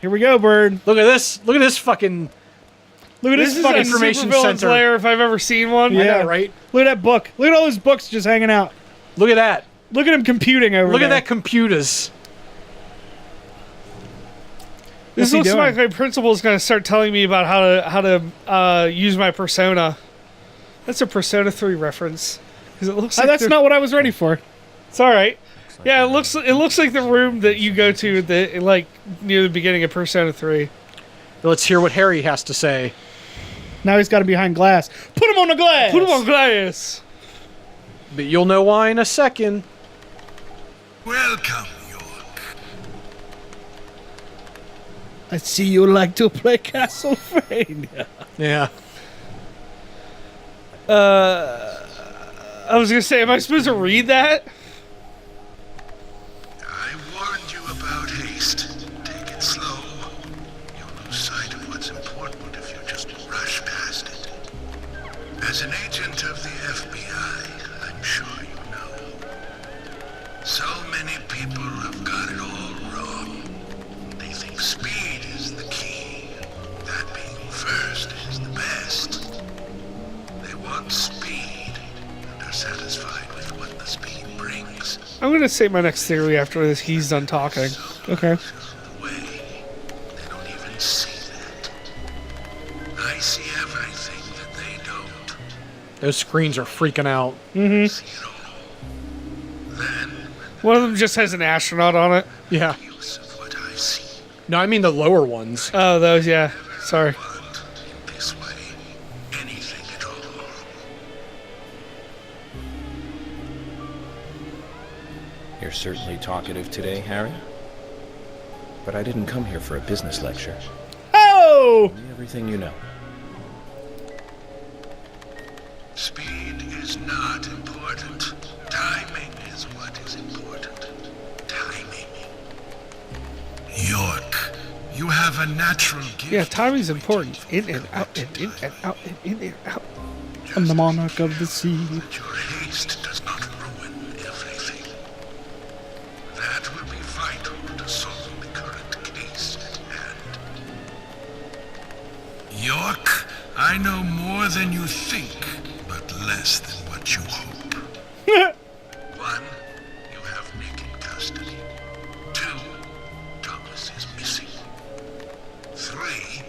Here we go, Bird. Look at this. Look at this fucking... Look at this fucking information supervillain's center. lair if I've ever seen one. Yeah. I know, right? Look at that book. Look at all those books just hanging out. Look at that. Look at him computing over Look there. at that computers. This What's he looks doing? like my principal is going to start telling me about how to use my persona. That's a Persona 3 reference. 'Cause it looks like That's not what I was ready for. It's all right. Yeah, it looks like the room that you go to like near the beginning of Persona 3. Let's hear what Harry has to say. Now he's got him behind glass. Put him on the glass. Put him on glass. But you'll know why in a second. Welcome, York. I see you like to play Castlevania. Yeah. I was going to say, am I supposed to read that? I warned you about haste. Take it slow. You'll lose sight of what's important if you just rush past it. As an agent of the FBI, I'm sure you know. So many people have got it all wrong. They think speed is the key. That being first is the best. They want speed and are satisfied with what the speed brings. I'm going to say my next theory after he's done talking. Okay. The way they don't even see that. I see everything that they don't. Those screens are freaking out. Mm-hmm. See it all. Then One of them just has an astronaut on it. Yeah. use of what I see. No, I mean the lower ones. Oh, those, yeah. Sorry. Want in this way anything at all. You're certainly talkative today, Harry. But I didn't come here for a business lecture. Oh! Tell me everything you know. Speed is not important. Timing is what is important. Timing. York, you have a natural gift. Yeah, timing's important. In and out, and in and out, and in and out. I'm the monarch of the sea. That your haste does not ruin everything. That will be vital to solving the current case at hand. York, I know more than you think, but less than what you hope. One, you have Nick in custody. Two, Thomas is missing. Three,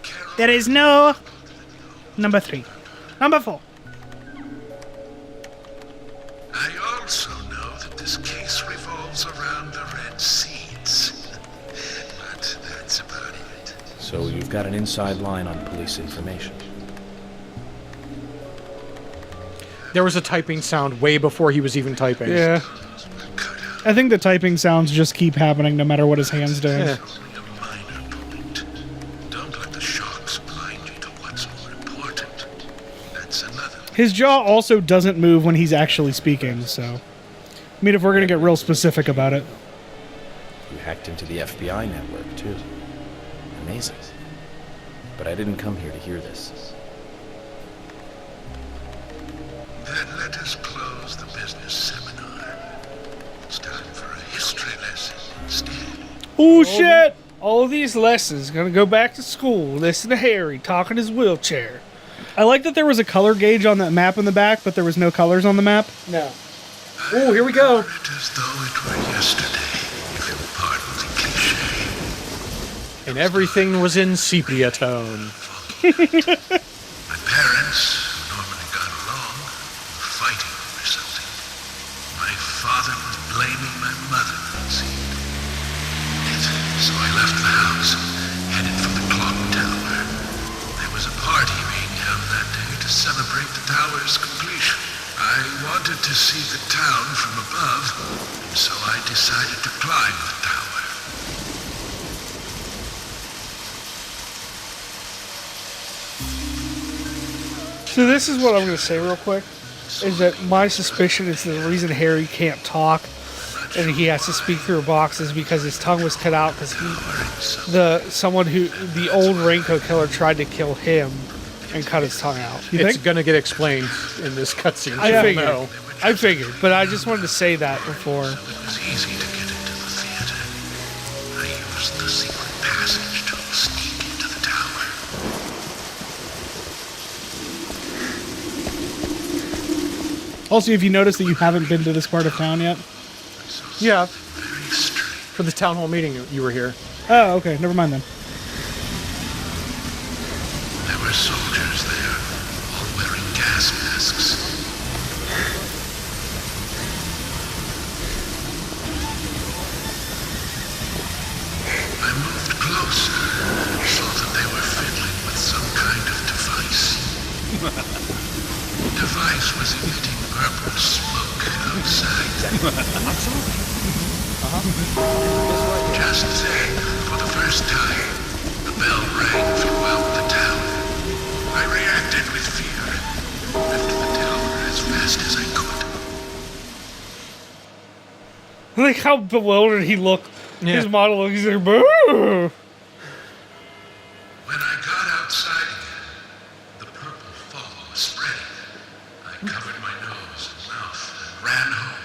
Carol... There is no number 3. Number 4. I also know that this case revolves around the red seeds. But that's about it. So you've got an inside line on police information. There was a typing sound way before he was even typing. Yeah. Cut out I think the typing sounds just keep happening no matter what his hand's doing. Yeah. only a minor point. Don't let the shocks blind you to what's more important. That's another. His jaw also doesn't move when he's actually speaking, so... I mean, if we're going to get real specific about it. You hacked into the FBI network, too. Amazing. But I didn't come here to hear this. Then let us close the business seminar. It's time for a history lesson instead. Oh, shit! All of these lessons gonna go back to school. Listen to Harry talking his wheelchair. I like that there was a color gauge on that map in the back, but there was no colors on the map. No. Oh, here we go. It as though it were yesterday, if you'll pardon the cliche. And everything was in sepia tone. My parents, who normally got along, were fighting over something. My father was blaming my mother, it seemed. So I left the house and headed for the clock tower. There was a party being held that day to celebrate the tower's completion. I wanted to see the town from above, and so I decided to climb the tower. So this is what I'm going to say real quick, is that my suspicion is the reason Harry can't talk and he has to speak through a box is because his tongue was cut out because the old Raincoat killer tried to kill him and cut his tongue out. You It's think? gonna get explained in this cutscene. I figured, but I just wanted to say that before. It was easy to get into the theater. I used the secret passage tunnel sneak into the tower. Also, if you notice that you haven't been to this part of town yet. Yeah, Very strange. for the town hall meeting you were here. Oh, okay. Never mind then. There were soldiers there, all wearing gas masks. I moved closer and saw that they were fiddling with some kind of device. The device was emitting purple smoke outside. Just then, for the first time, the bell rang throughout the town. I reacted with fear and left the tower as fast as I could. I like how bewildered he looked. Yeah. His monologue, he's like, boo! When I got outside again, the purple fog was spreading. I covered my nose and mouth and ran home.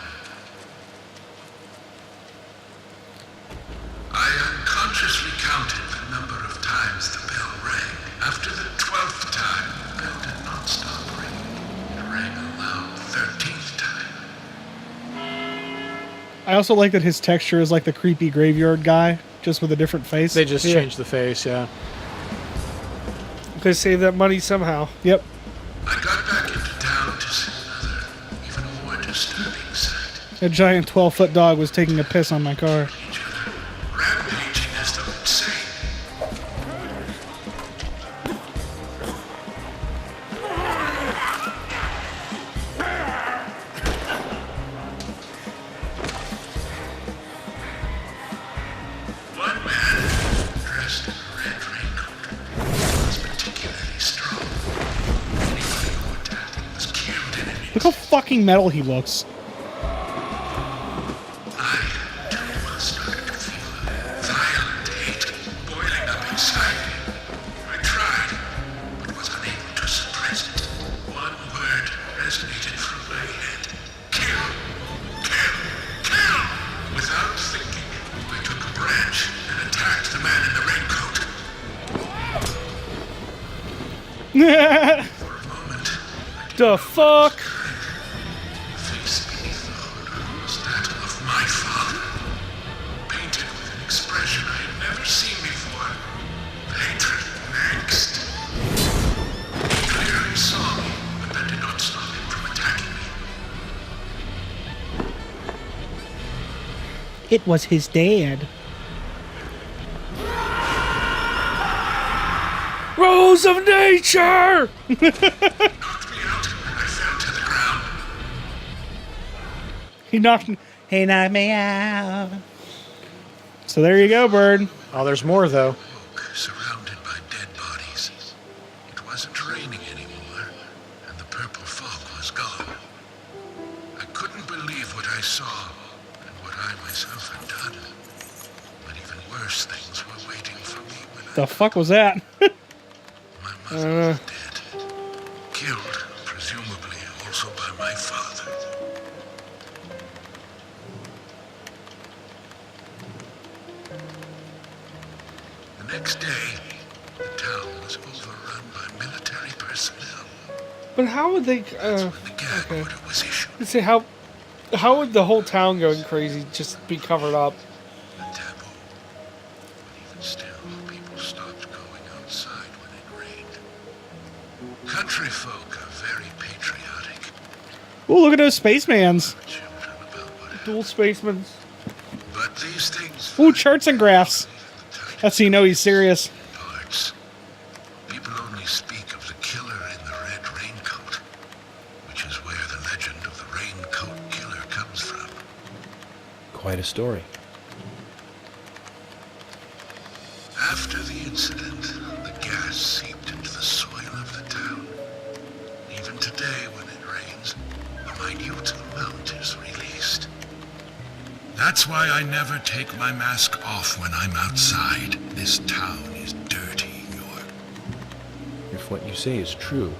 I unconsciously counted the number of times the bell rang. After the 12th time, the bell did not stop ringing. It rang a loud 13th time. I also like that his texture is like the creepy graveyard guy, just with a different face. They just Yeah. changed the face, yeah. Could save that money somehow. Yep. I got back into town to see another, even more disturbing sight. A giant 12-foot dog was taking a piss on my car. Each other, rampaging as though insane. One man, dressed in a red raincoat, was particularly strong. Anybody who attacked him was killed in an Look how fucking metal he looks. I, too, started to feel a violent hate boiling up inside me. I tried, but was unable to suppress it. One word resonated through my head. Kill! Kill! Kill! Without thinking, I took a branch and attacked the man in the raincoat. For a moment, The fuck? the face beneath the hood was that of my father, painted with an expression I had never seen before. Hatred and angst. He clearly saw me, but that did not stop him from attacking me. It was his dad. Rose of nature! Knocked me out. I fell to the ground. He knocked me out. So there you go, Bird. Oh, there's more, though. Oak, surrounded by dead bodies. It wasn't raining anymore, and the purple fog was gone. I couldn't believe what I saw and what I myself had done. But even worse things were waiting for me when The fuck was that? my mother was dead. Killed, presumably also by my father. The next day, the town was overrun by military personnel. But how would they, When the gag okay. order was issued, let's see, how would the whole town going crazy just be covered up? a taboo. But even still, people stopped going outside when it rained. Country folk are very patriotic. Ooh, look at those spacemans. Children about what happened. Dual spacemen. But these things Ooh, charts and graphs. That's how you know he's serious. parts. People only speak of the killer in the red raincoat, which is where the legend of the raincoat killer comes from. Quite a story. After the incident, the gas seeped into the soil of the town. Even today, when it rains, a minute amount is released. That's why I never take my mask off when I'm outside. This town is dirty, York. If what you say is true,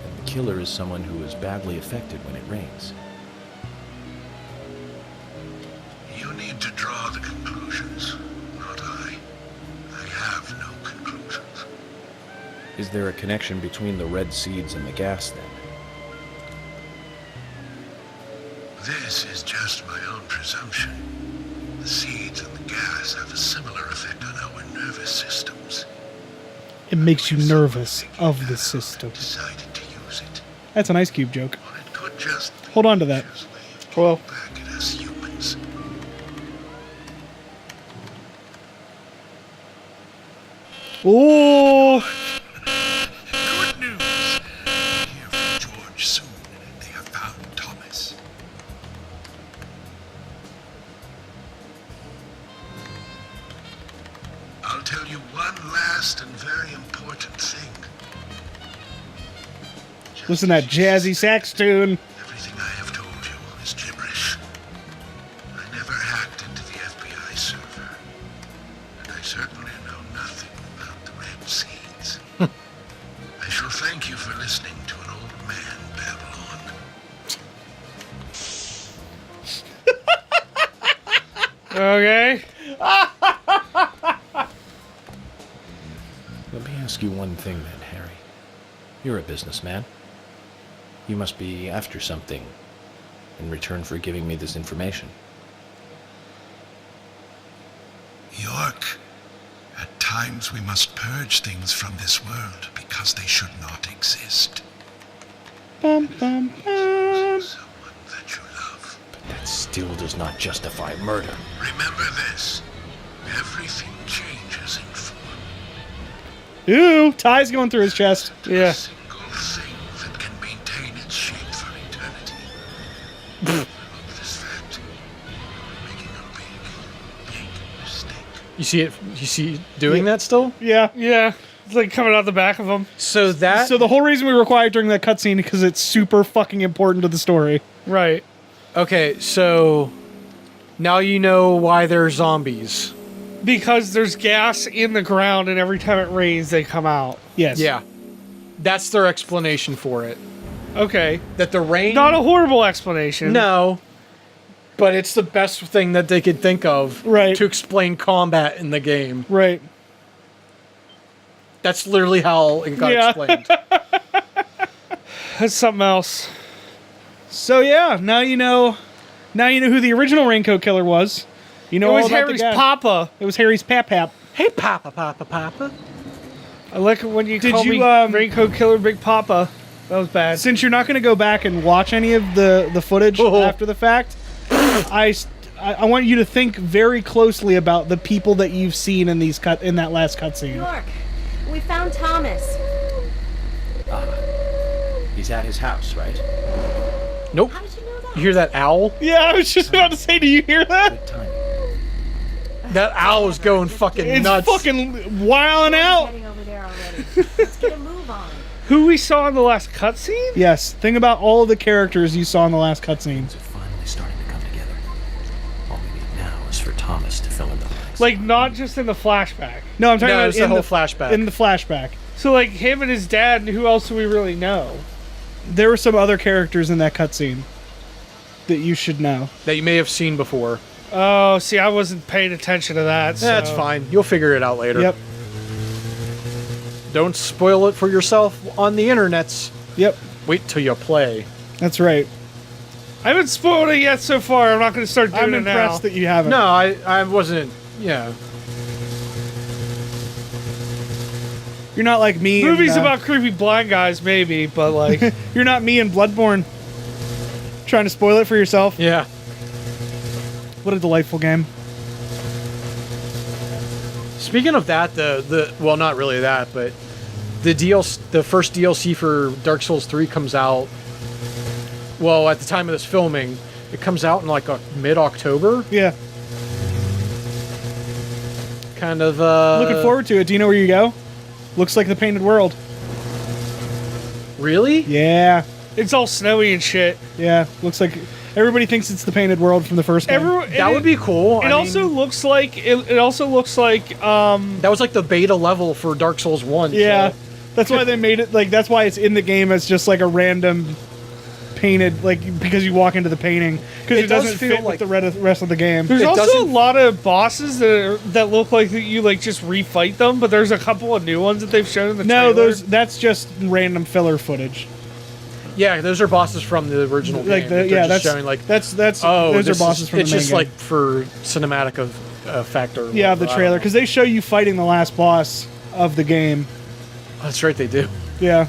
then the killer is someone who is badly affected when it rains. You need to draw the conclusions, not I. Is there a connection between the red seeds and the gas, then? This is just my own presumption. The seeds and the gas have a similar effect on our nervous systems. It makes you nervous of the system. Decided to use it. That's an Ice Cube joke. Well, it could just Hold on to that. Well, back at us humans. Oh, Good news! Hear from George soon. They have found Thomas. I'll tell you one last and very important thing. listen to that jazzy sax tune. Everything I have told you is gibberish. I never hacked into the FBI server. And I certainly know nothing about the red seeds. I shall thank you for listening to an old man babble on. okay. Let me ask you one thing then, Harry. You're a businessman. You must be after something in return for giving me this information. York, at times we must purge things from this world because they should not exist. Bum, bum, bum. Someone that you love. But that still does not justify murder. Remember this. Everything changes in form. Ooh, Ty's going through his chest. Yeah. A single thing that can maintain its shape for eternity. Remember this fact. You're making a big, big mistake. You see it? You see doing that still? Yeah. Yeah. It's like coming out the back of him. So that So the whole reason we were quiet during that cutscene because it's super fucking important to the story. Right. okay. So now you know why they're zombies. Because there's gas in the ground, and every time it rains, they come out. Yes. Yeah, that's their explanation for it. Okay. That the rain. Not a horrible explanation. No, but it's the best thing that they could think of Right. to explain combat in the game. Right. That's literally how it got Yeah. explained. That's something else. So yeah, now you know who the original Raincoat Killer was. You know It all was about Harry's the guy. papa. It was Harry's pap. Hey, Papa, Papa, Papa. I like it when you Did call you, me Raincoat Killer Big Papa. That was bad. Since you're not going to go back and watch any of the footage Oh. after the fact, I want you to think very closely about the people that you've seen in that last cutscene. York, we found Thomas. He's at his house, right? Nope. How did you know that? You hear that owl? Yeah, I was just about to say, do you hear that? Good time. That owl is going fucking It's nuts. fucking wilding out. Heading over there already. Let's get a move on. Who we saw in the last cutscene? Yes, think about all the characters you saw in the last cutscene. Things are finally starting to come together. All we need now is for Thomas to fill in the blanks. Like, not just in the flashback. No, I'm talking No, about it's the in whole flashback. In the flashback. So, like, him and his dad, and who else do we really know? There were some other characters in that cutscene that you should know. that you may have seen before. Oh, see, I wasn't paying attention to that. So. That's fine. You'll figure it out later. Yep. Don't spoil it for yourself on the internets. Yep. Wait till you play. That's right. I haven't spoiled it yet so far. I'm not going to start doing I'm it now. impressed that you haven't. No, I wasn't. Yeah. You're not like me. Movies and, about creepy blind guys, maybe, but like, You're not me in Bloodborne. Trying to spoil it for yourself. Yeah. What a delightful game. Speaking of that, well, not really that, but the first DLC for Dark Souls 3 comes out. Well, at the time of this filming, it comes out in like mid-October. Yeah. Kind of. Looking forward to it. Do you know where you go? Looks like the Painted World. Really? Yeah. it's all snowy and shit. Yeah. Looks like everybody thinks it's the Painted World from the first game. That would be cool. It also looks like it also looks like that was like the beta level for Dark Souls 1. Yeah. so- That's why they made it like that's why it's in the game as just like a random painted, like because you walk into the painting because It it, does doesn't feel fit like- with the rest of the game. There's It also a doesn't- lot of bosses that look like that you like just refight them, but there's a couple of new ones that they've shown in the No, trailer. that's just random filler footage. Yeah, those are bosses from the original Like game. They're just that's showing like that's oh, those are this bosses is, from the it's main just game. like for cinematic effect or Yeah, the whatever, I trailer don't know. because they show you fighting the last boss of the game. That's right, they do. Yeah,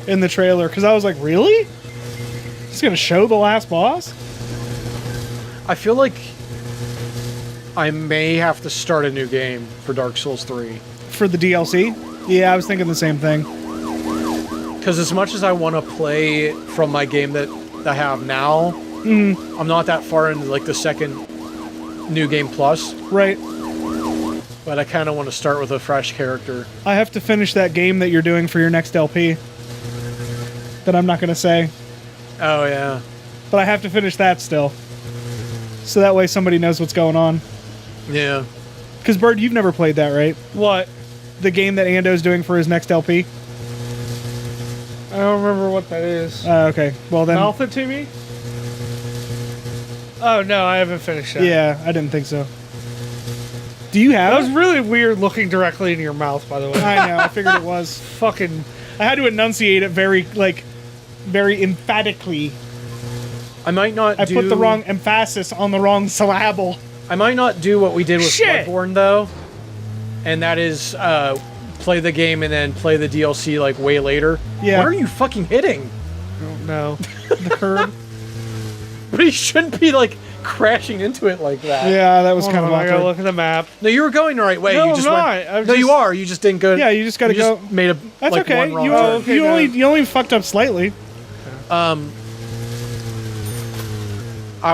in the trailer because I was like, really? It's gonna show the last boss? I feel like I may have to start a new game for Dark Souls 3. For the DLC? Yeah, I was thinking the same thing. Because as much as I want to play from my game that I have now, I'm not that far into like the second New Game Plus, Right. but I kind of want to start with a fresh character. I have to finish that game that you're doing for your next LP. That I'm not gonna say. Oh yeah. But I have to finish that still. So that way somebody knows what's going on. Yeah. Because, Bird, you've never played that, right? What? The game that Ando's doing for his next LP? I don't remember what that is. Okay. Well, then... Mouth it to me? Oh, no, I haven't finished that. Yeah, I didn't think so. Do you have That was it? really weird looking directly into your mouth, by the way. I know, I figured it was. Fucking... I had to enunciate it very emphatically. I might not I do... put the wrong emphasis on the wrong syllable. I might not do what we did with Shit! Bloodborne, though. And that is play the game and then play the DLC like way later. Yeah. What are you fucking hitting? No. The curb. But he shouldn't be like crashing into it like that. Yeah, that was Hold kind of on, I gotta awkward. look at the map. No, you were going the right way. No, you I'm just not. went. I'm No, you just- are. You just didn't go. Yeah, you just gotta you go. Just made a That's like okay. one wrong You, turn. okay, you no. you only fucked up slightly. I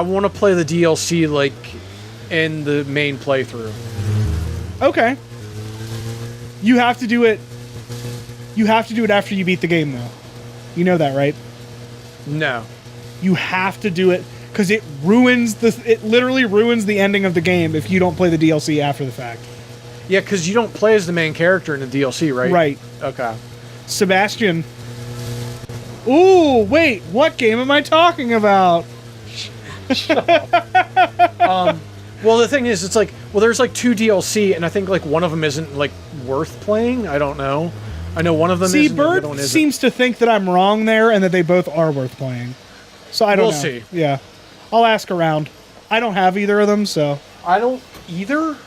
want to play the DLC like in the main playthrough. Okay. You have to do it. You have to do it after you beat the game, though. You know that, right? No. You have to do it because it ruins the. It literally ruins the ending of the game if you don't play the DLC after the fact. Yeah, because you don't play as the main character in the DLC, right? Right. Okay. Sebastian. Ooh, wait. What game am I talking about? Well, the thing is, it's like, well, there's like 2 DLC, and I think like one of them isn't like worth playing. I don't know. I know one of them See, isn't. and the other Bird one isn't. seems to think that I'm wrong there and that they both are worth playing. So I don't We'll know. see. Yeah. I'll ask around. I don't have either of them, so. I don't either.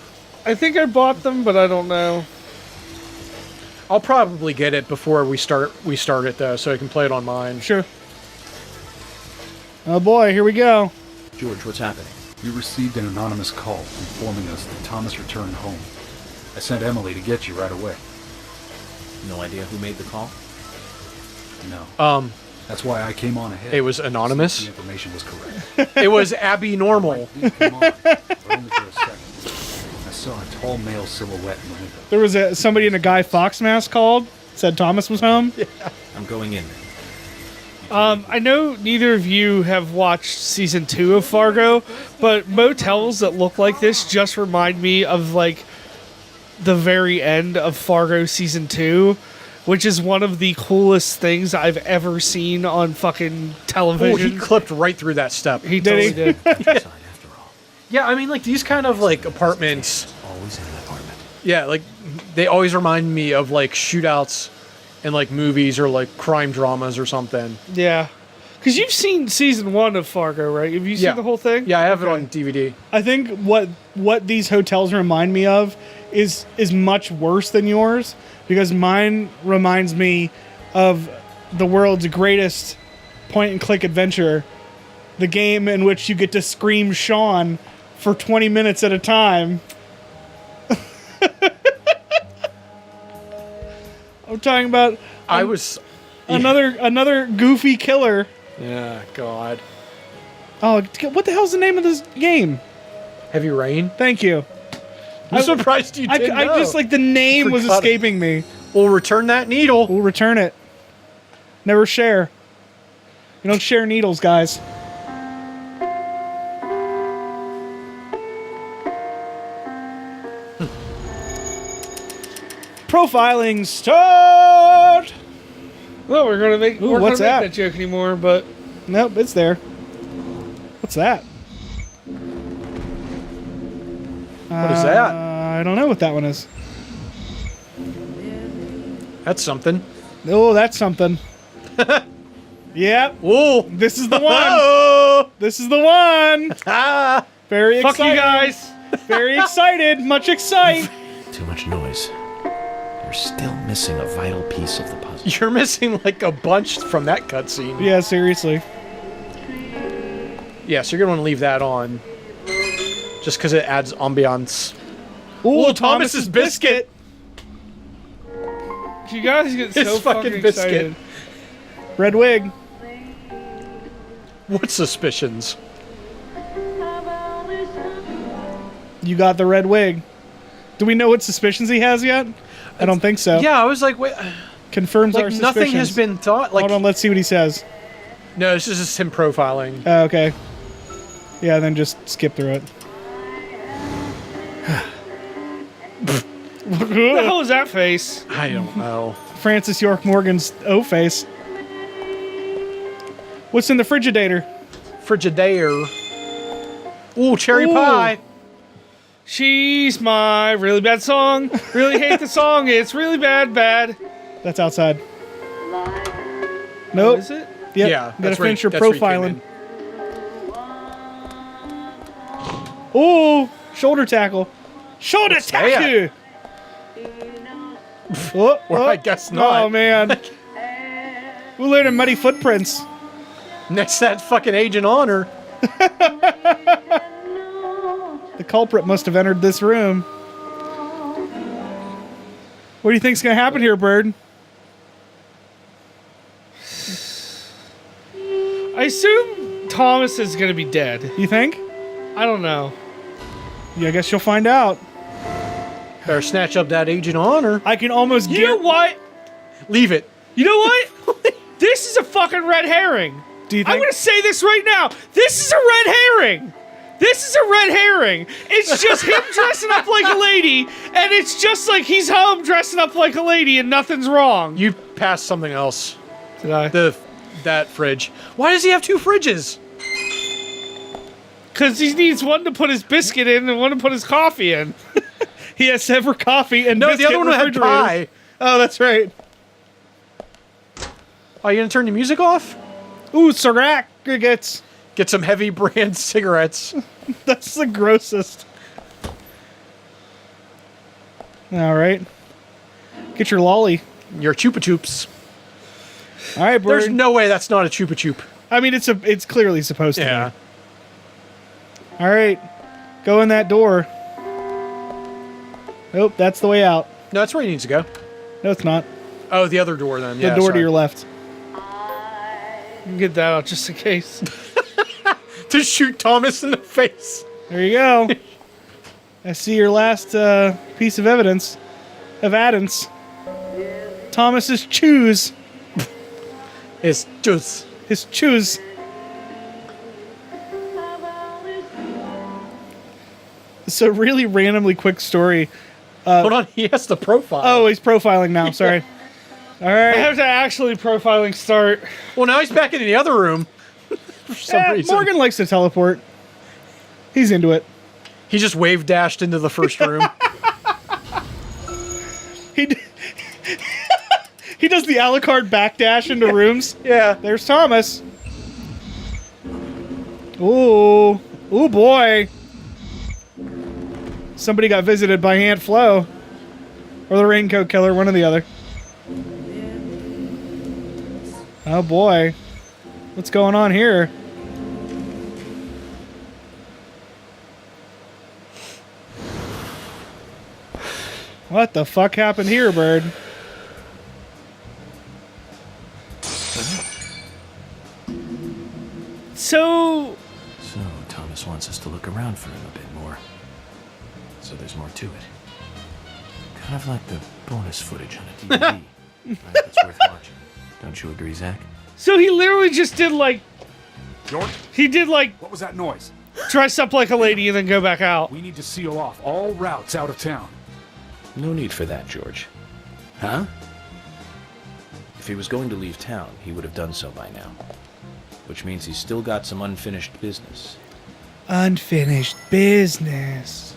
I think I bought them, but I don't know. I'll probably get it before we start it though, so I can play it on mine. Sure. Oh boy, here we go. George, what's happening? We received an anonymous call informing us that Thomas returned home. I sent Emily to get you right away. No idea who made the call? No. That's why I came on ahead. It was The anonymous. information was correct. It was Abby Normal. Please come on, but only for a second. I saw a tall male silhouette in the window. There was somebody in a Guy Fawkes mask called, said Thomas was home. I'm going in then. I know neither of you have watched season 2 of Fargo, but motels that look like this just remind me of like the very end of Fargo season 2, which is one of the coolest things I've ever seen on fucking Oh, television. he clipped right through that step. He Did totally he? did. Outside after all. Yeah, I mean, like these kind of like apartments. Always in an apartment. Yeah, like they always remind me of like shootouts in like movies or like crime dramas or something. Yeah. Because you've seen season 1 of Fargo, right? Have you seen Yeah. the whole thing? Yeah, I have it on DVD. I think what these hotels remind me of is much worse than yours because mine reminds me of the world's greatest point and click adventure, the game in which you get to scream Sean for 20 minutes at a time. I'm talking about I was. another goofy killer. Yeah, God. Oh, what the hell's the name of this game? Heavy Rain. Thank you. I'm surprised you didn't I know. just like the name was Forgot it. escaping me. We'll return that needle. We'll return it. Never share. You don't share needles, guys. Profiling start. Well, we're gonna make. Ooh, we're what's gonna that? make that joke anymore, but Nope, it's there. What's that? What is that? I don't know what that one is. That's something. Oh, that's something. Yep, Whoa! this is the one. Oh! This is the one. Ah! Very fuck excited. you guys. Very excited. Much excite. Too much noise. You're still missing a vital piece of the puzzle. You're missing like a bunch from that cutscene. Yeah, seriously. Yeah, so you're gonna want to leave that on, just because it adds ambiance. Ooh, Thomas's biscuit. You guys get His so fucking fucking biscuit. excited. Red wig. What suspicions? You got the red wig. Do we know what suspicions he has yet? I don't think so. Yeah, I was like, wait, Confirms our like suspicions. nothing has been thought. Like, Hold on, let's see what he says. no, this is just him profiling. Oh, okay. Yeah, then just skip through it. What the hell is that face? I don't know. Francis York Morgan's O face. What's in the Frigidator? Frigidaire. Ooh, cherry Ooh. pie. She's my really bad song. Really hate the song. It's really bad. That's outside. What Nope. is it? Yep. Yeah, Gotta that's where finish your that's where he came profiling. in. Ooh, shoulder tackle. Shoulder that? tackle. Oh, Well, I guess not. Oh man. We're learning muddy footprints. Next, that fucking Agent Honor. The culprit must have entered this room. What do you think's gonna happen here, Bird? I assume Thomas is gonna be dead. You think? I don't know. Yeah, I guess you'll find out. Better snatch up that Agent Honor. I can almost You know what? Leave it. You know what? This is a fucking red herring. Do you I'm think? gonna say this right now. This is a red herring. This is a red herring. It's just him dressing up like a lady, and it's just like he's home dressing up like a lady, and nothing's wrong. You passed something else. Did I? That fridge. Why does he have two fridges? Because he needs one to put his biscuit in and one to put his coffee in. He has separate coffee and No, the biscuit other one had refrigerators. pie. Oh, that's right. Are you gonna turn the music off? Ooh, Sirac gets. Get some heavy brand cigarettes. That's the grossest. All right. Get your lolly. Your Chupa Chups. All right, Bird. There's no way that's not a Chupa Chup. I mean, it's clearly supposed to Yeah. be. All right. Go in that door. Nope, that's the way out. No, that's where he needs to go. No, it's not. Oh, the other door then. The door to your left. You can get that out just in case. To shoot Thomas in the face. There you go. I see your last piece of evidence. Thomas's choose. It's just. His choose. So really randomly quick story. Hold on, he has the profile. Oh, he's profiling now. Sorry. All I right. have to actually profiling start. Well, now he's back in the other room. For some reason. Morgan likes to teleport. He's into it. He just wave dashed into the first room. He d- he does the a la carte backdash into rooms. Yeah. There's Thomas. Ooh. Ooh, boy. Somebody got visited by Aunt Flo. Or the Raincoat Killer, one or the other. Oh, boy. What's going on here? What the fuck happened here, Bird? So, So, Thomas wants us to look around for him a bit more. So there's more to it. Kind of like the bonus footage on a DVD. I think it's worth watching. Don't you agree, Zach? so he literally just did like, York, he did like what was that noise? dress up like a lady and then go back out. We need to seal off all routes out of town. No need for that, George. Huh? If he was going to leave town, he would have done so by now. Which means he's still got some unfinished business. Unfinished business.